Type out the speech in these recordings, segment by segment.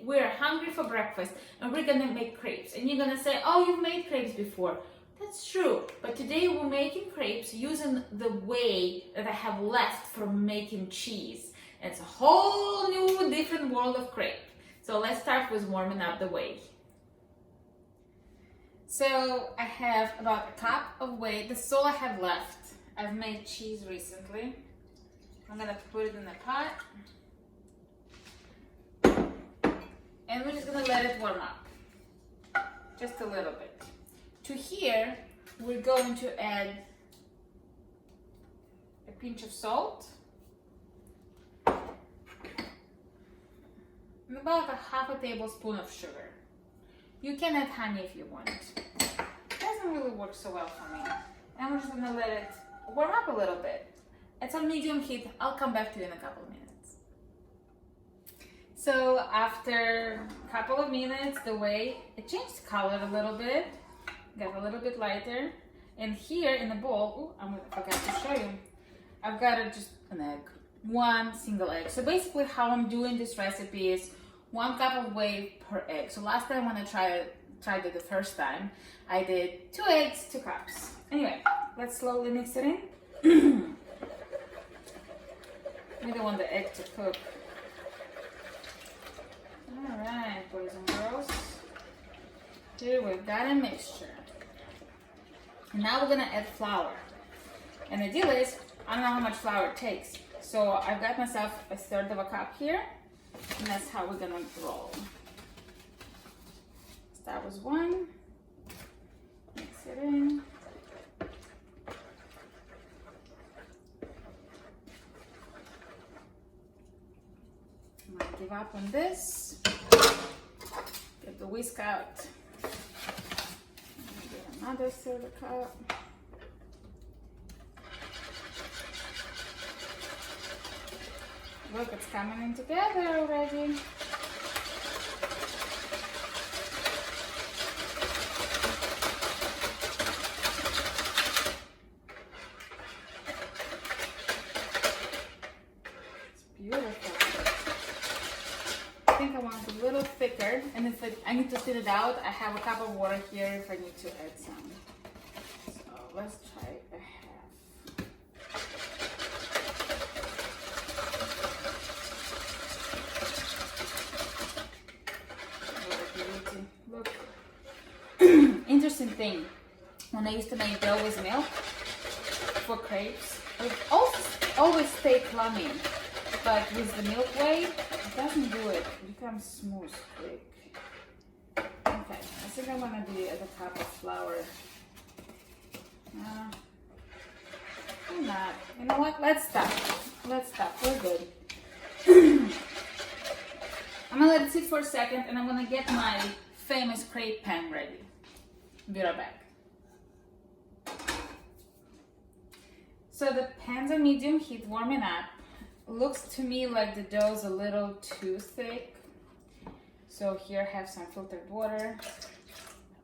we're hungry for breakfast and we're gonna make crepes. And you're gonna say, oh, you've made crepes before. That's true, but today we're making crepes using the whey that I have left from making cheese. And it's a whole new different world of crepe. So let's start with warming up the whey. So I have about a cup of whey. This is all I have left. I've made cheese recently. I'm gonna put it in the pot. And we're just gonna let it warm up. Just a little bit. To here, we're going to add a pinch of salt. And about a half a tablespoon of sugar. You can add honey if you want. It doesn't really work so well for me. And we're just gonna let it warm up a little bit. It's on medium heat. I'll come back to you in a couple of minutes. So after a couple of minutes, the whey, it changed color a little bit, got a little bit lighter. And here in the bowl, I forgot to show you, I've got just an egg, one single egg. So basically how I'm doing this recipe is 1 cup of whey per egg. So last time when I tried it the first time, I did 2 eggs, 2 cups. Anyway, let's slowly mix it in. We don't want the egg to cook. All right, boys and girls. Here we've got a mixture. And now we're gonna add flour. And the deal is, I don't know how much flour it takes. So I've got myself a 1/3 of a cup here. And that's how we're gonna roll. Start with 1. Mix it in. I'm gonna give up on this. Get the whisk out. Get another 1/3 cup. Look, it's coming in together already. Thicker, and if I need to thin it out, I have a cup of water here if I need to add some. So let's try a half. Look. Interesting thing, when I used to make dough with milk for crepes, it always stayed clummy, but with the milk whey, it doesn't do it. It becomes smooth quick. Okay, I think I'm gonna do a cup of flour. I'm not. You know what? Let's stop. Let's stop. We're good. I'm gonna let it sit for a second, and I'm gonna get my famous crepe pan ready. Be right back. So the pan's on medium heat, warming up. Looks to me like the dough's a little too thick. So here I have some filtered water.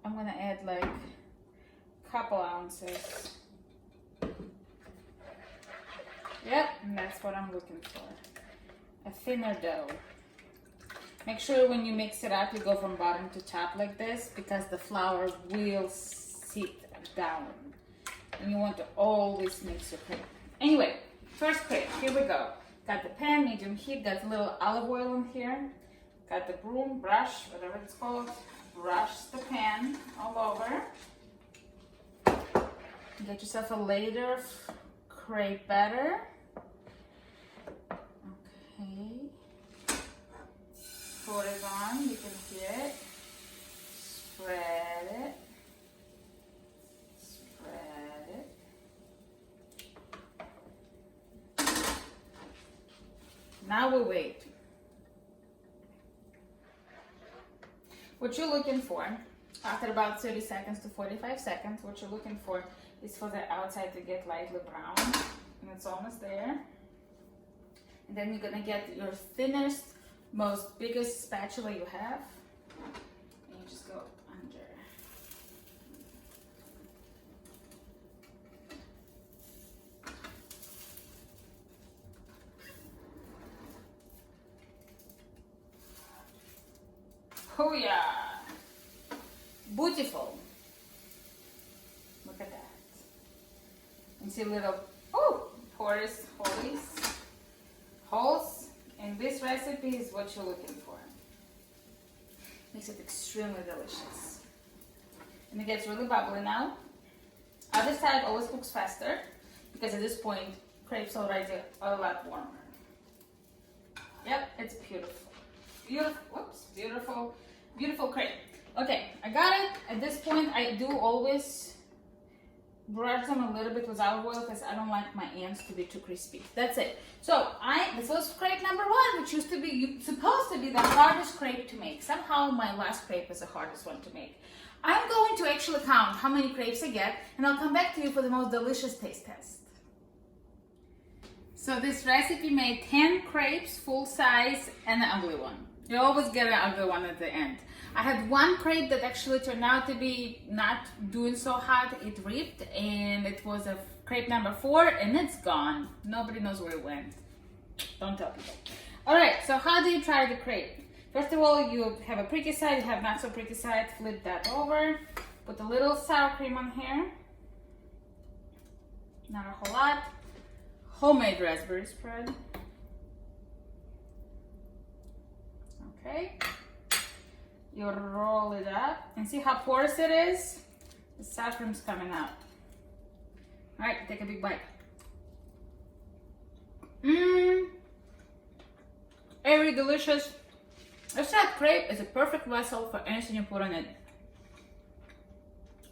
I'm gonna add like a couple ounces. Yep, and that's what I'm looking for. A thinner dough. Make sure when you mix it up, you go from bottom to top like this, because the flour will sit down. And you want to always mix your crepe. Anyway, first crepe, here we go. Got the pan, medium heat, got a little olive oil in here. Got the broom, brush, whatever it's called. Brush the pan all over. Get yourself a layer of crepe batter. Okay. Pour it on, you can hear it. Spread it. Spread it. Now we wait. What you're looking for, after about 30 seconds to 45 seconds, what you're looking for is for the outside to get lightly brown. And it's almost there. And then you're gonna get your thinnest, most biggest spatula you have. And you just go under. Oh yeah. Beautiful. Look at that. And see little, holes. And this recipe is what you're looking for. Makes it extremely delicious. And it gets really bubbly now. Other side always cooks faster because at this point, crepes already are a lot warmer. Yep, it's beautiful. Beautiful crepe. Okay, I got it. At this point, I do always brush them a little bit with olive oil because I don't like my ends to be too crispy. That's it. So this was crepe number 1, which used to be supposed to be the hardest crepe to make. Somehow my last crepe was the hardest one to make. I'm going to actually count how many crepes I get, and I'll come back to you for the most delicious taste test. So this recipe made 10 crepes, full size, and an ugly one. You always get an ugly one at the end. I had one crepe that actually turned out to be not doing so hot. It ripped, and it was a crepe number 4, and it's gone. Nobody knows where it went. Don't tell people. All right, so how do you try the crepe? First of all, you have a pretty side, you have not so pretty side. Flip that over. Put a little sour cream on here. Not a whole lot. Homemade raspberry spread. Okay. You roll it up and see how porous it is? The sour cream's coming out. All right, take a big bite. Very delicious. A sad crepe is a perfect vessel for anything you put on it.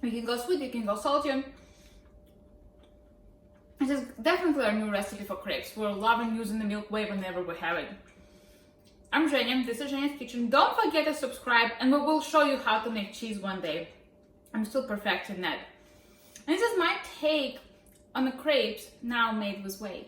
You can go sweet, you can go salty. This is definitely a new recipe for crepes. We're loving using the Milk Whey whenever we have it. I'm Zhenya, this is Zhenya's Kitchen. Don't forget to subscribe, and we will show you how to make cheese one day. I'm still perfecting that. And this is my take on the crepes now made with whey.